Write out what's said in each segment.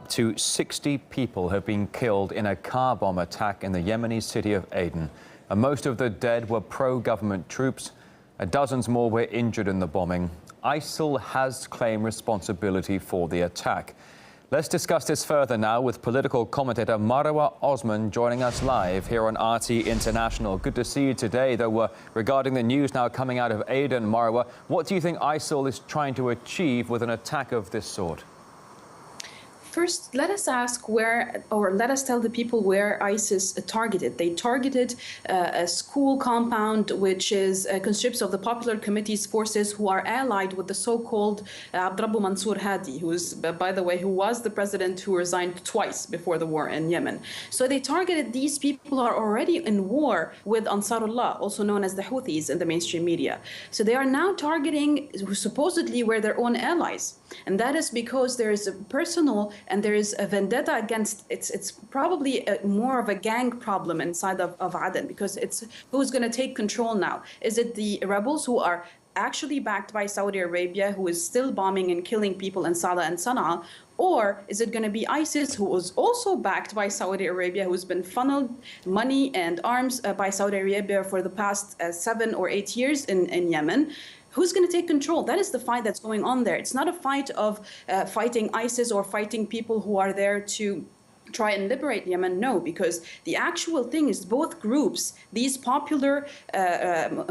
Up to 60 people have been killed in a car bomb attack in the Yemeni city of Aden. And most of the dead were pro-government troops. Dozens more were injured in the bombing. ISIL has claimed responsibility for the attack. Let's discuss this further now with political commentator Marwa Osman joining us live here on RT International. Good to see you today, though, regarding the news now coming out of Aden, Marwa. What do you think ISIL is trying to achieve with an attack of this sort? First, let us ask let us tell the people where ISIS targeted. They targeted a school compound which consists of the Popular Committee's forces who are allied with the so-called Abdrabbu Mansour Hadi, who was the president who resigned twice before the war in Yemen. So they targeted these people who are already in war with Ansarullah, also known as the Houthis in the mainstream media. So they are now targeting supposedly where their own allies. And that is because there is a personal and there is a vendetta against, it's probably more of a gang problem inside of Aden, because it's who's going to take control now. Is it the rebels who are actually backed by Saudi Arabia, who is still bombing and killing people in Salah and Sana'a? Or is it going to be ISIS, who was also backed by Saudi Arabia, who's been funneled money and arms by Saudi Arabia for the past 7 or 8 years in Yemen? Who's going to take control? That is the fight that's going on there. It's not a fight of fighting ISIS or fighting people who are there to try and liberate Yemen. No, because the actual thing is both groups, these popular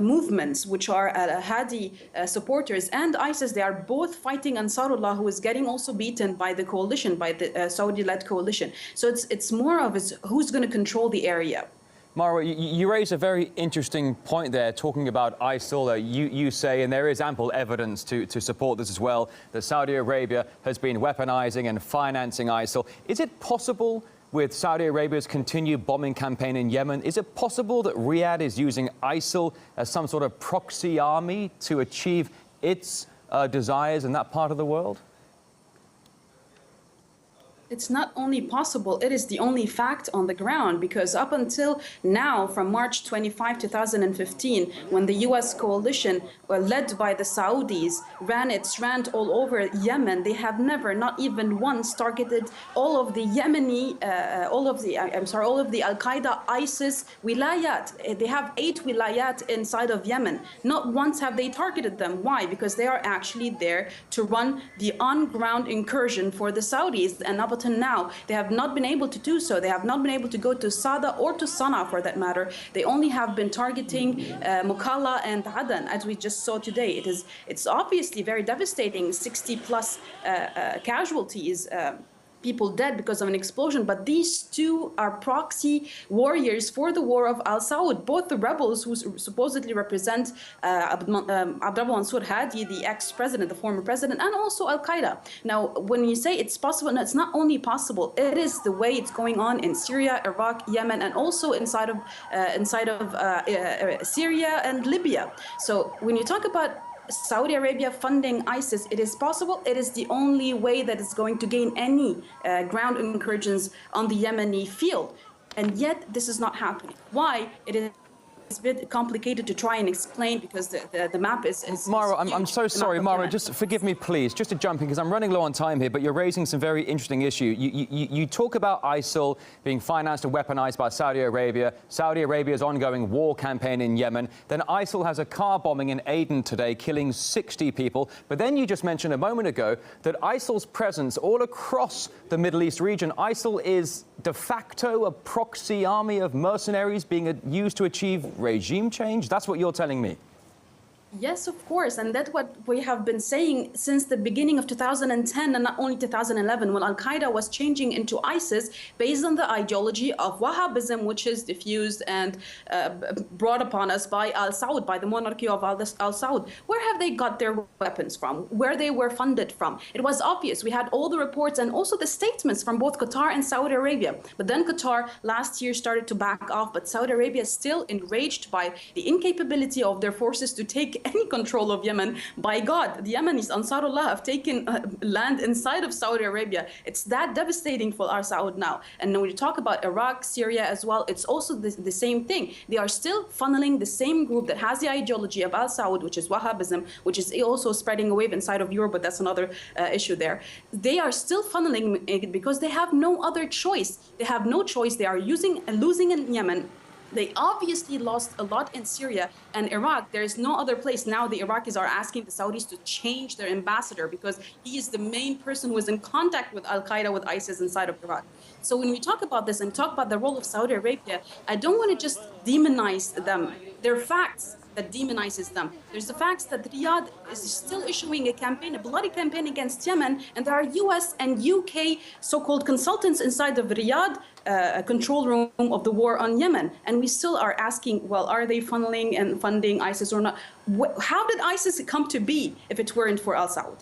movements, which are Hadi supporters, and ISIS, they are both fighting Ansarullah, who is getting also beaten by the coalition, by the Saudi-led coalition. So it's more of who's going to control the area. Marwa, you raise a very interesting point there, talking about ISIL. You say, and there is ample evidence to support this as well, that Saudi Arabia has been weaponizing and financing ISIL. Is it possible, with Saudi Arabia's continued bombing campaign in Yemen, is it possible that Riyadh is using ISIL as some sort of proxy army to achieve its desires in that part of the world? It's not only possible, it is the only fact on the ground, because up until now, from March 25, 2015, when the U.S. coalition, led by the Saudis, ran its rant all over Yemen, they have never, not even once, targeted all of the Yemeni, all of the Al-Qaeda, ISIS wilayat. They have 8 wilayat inside of Yemen. Not once have they targeted them. Why? Because they are actually there to run the on-ground incursion for the Saudis, and up until now, they have not been able to do so. They have not been able to go to Sada or to Sana'a, for that matter. They only have been targeting Mukalla and Aden, as we just saw today. It's obviously very devastating. 60 plus casualties. People dead because of an explosion, but these two are proxy warriors for the war of Al Saud, both the rebels who supposedly represent Abdrabbu Mansour Hadi, the ex-president, the former president, and also Al-Qaeda. Now, when you say it's possible, no, it's not only possible, it is the way it's going on in Syria, Iraq, Yemen, and also inside of Syria and Libya. So when you talk about Saudi Arabia funding ISIS, it is possible. It is the only way that it's going to gain any ground incursions on the Yemeni field. And yet, this is not happening. Why? It's a bit complicated to try and explain, because the map is Marwa, I'm so sorry, Marwa, just forgive me, please, just to jump in, because I'm running low on time here, but you're raising some very interesting issues. You talk about ISIL being financed and weaponized by Saudi Arabia, Saudi Arabia's ongoing war campaign in Yemen. Then ISIL has a car bombing in Aden today, killing 60 people. But then you just mentioned a moment ago that ISIL's presence all across the Middle East region, ISIL is de facto a proxy army of mercenaries being used to achieve regime change? That's what you're telling me. Yes, of course, and that's what we have been saying since the beginning of 2010, and not only 2011, when Al-Qaeda was changing into ISIS based on the ideology of Wahhabism, which is diffused and brought upon us by Al Saud, by the monarchy of Al Saud. Where have they got their weapons from? Where they were funded from? It was obvious. We had all the reports and also the statements from both Qatar and Saudi Arabia. But then Qatar last year started to back off, but Saudi Arabia is still enraged by the incapability of their forces to take take any control of Yemen. By God, the Yemenis, Ansarullah, have taken land inside of Saudi Arabia. It's that devastating for Al Saud now. And when we talk about Iraq, Syria as well, it's also the same thing. They are still funneling the same group that has the ideology of Al Saud, which is Wahhabism, which is also spreading a wave inside of Europe, but that's another issue there. They are still funneling it because they have no other choice. They have no choice. They are losing in Yemen. They obviously lost a lot in Syria and Iraq. There is no other place. Now the Iraqis are asking the Saudis to change their ambassador because he is the main person who is in contact with Al-Qaeda, with ISIS inside of Iraq. So when we talk about this and talk about the role of Saudi Arabia, I don't want to just demonize them. There are facts that demonizes them. There's the facts that Riyadh is still issuing a campaign, a bloody campaign against Yemen, and there are US and UK so-called consultants inside of Riyadh, a control room of the war on Yemen. And we still are asking, well, are they funneling and funding ISIS or not? How did ISIS come to be if it weren't for Al Saud?